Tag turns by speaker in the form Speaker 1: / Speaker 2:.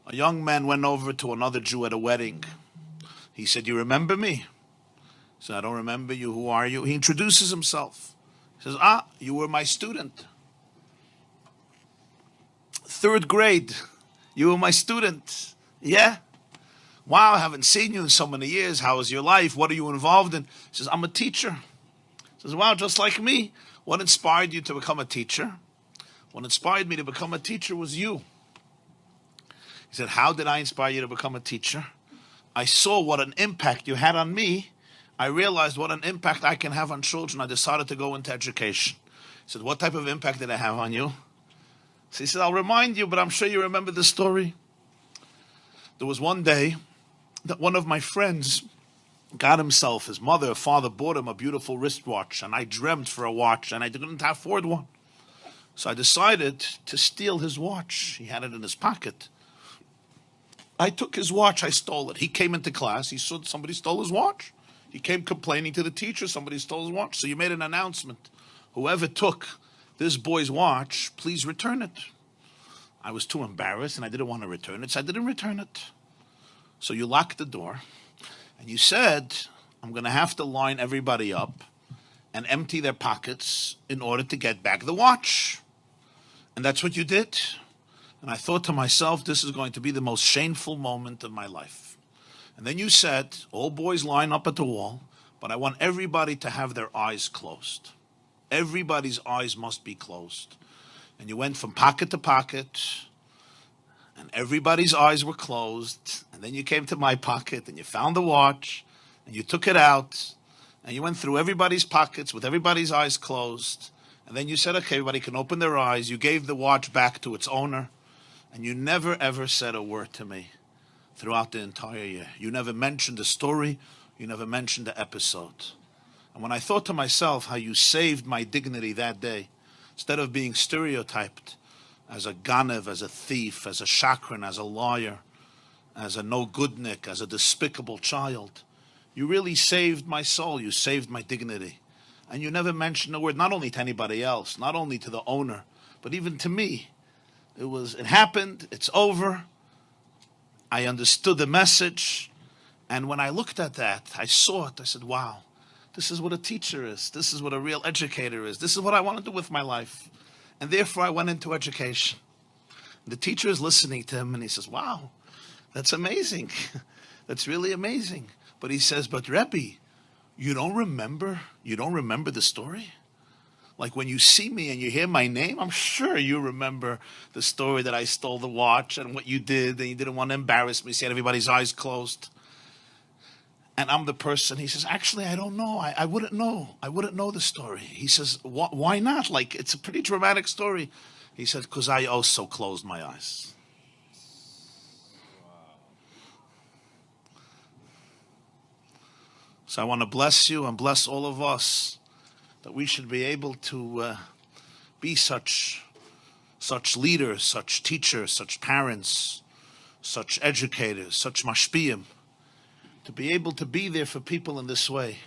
Speaker 1: A young man went over to another Jew at a wedding. He said, "You remember me?" He said, "I don't remember you. Who are you?" He introduces himself. He says, "Ah, you were my student. Third grade. You were my student." "Yeah. Wow, I haven't seen you in so many years. How is your life? What are you involved in?" He says, "I'm a teacher." He says, "Wow, just like me. What inspired you to become a teacher?" "What inspired me to become a teacher was you." He said, "How did I inspire you to become a teacher?" "I saw what an impact you had on me. I realized what an impact I can have on children. I decided to go into education." He said, "What type of impact did I have on you?" So he said, "I'll remind you, but I'm sure you remember the story. There was one day that one of my friends got himself, his mother or father bought him a beautiful wristwatch, and I dreamt for a watch, and I didn't afford one. So I decided to steal his watch. He had it in his pocket. I took his watch, I stole it. He came into class, he saw somebody stole his watch. He came complaining to the teacher, somebody stole his watch. So you made an announcement. Whoever took this boy's watch, please return it." I was too embarrassed and I didn't want to return it, so I didn't return it. So you locked the door and you said, "I'm going to have to line everybody up and empty their pockets in order to get back the watch." And that's what you did. And I thought to myself, this is going to be the most shameful moment of my life. And then you said, "All boys line up at the wall, but I want everybody to have their eyes closed. Everybody's eyes must be closed." And you went from pocket to pocket, and everybody's eyes were closed. And then you came to my pocket, and you found the watch, and you took it out, and you went through everybody's pockets with everybody's eyes closed. And then you said, "Okay, everybody can open their eyes." You gave the watch back to its owner, and you never ever said a word to me throughout the entire year. You never mentioned the story. You never mentioned the episode. And when I thought to myself how you saved my dignity that day, instead of being stereotyped as a ganev, as a thief, as a shakran, as a liar, as a no-goodnik, as a despicable child, you really saved my soul. You saved my dignity. And you never mentioned a word, not only to anybody else, not only to the owner, but even to me. It happened, it's over. I understood the message. And when I looked at that, I saw it. I said, wow, this is what a teacher is. This is what a real educator is. This is what I want to do with my life. And therefore I went into education. The teacher is listening to him and he says, wow, that's amazing. That's really amazing. But he says, but Rebbe, you don't remember the story? Like when you see me and you hear my name, I'm sure you remember the story that I stole the watch and what you did, and you didn't want to embarrass me, so you had everybody's eyes closed. And I'm the person, he says, actually, I don't know. I wouldn't know. I wouldn't know the story. He says, why not? Like, it's a pretty dramatic story. He said, because I also closed my eyes. So I want to bless you and bless all of us that we should be able to be such leaders, such teachers, such parents, such educators, such mashpiyim, to be able to be there for people in this way.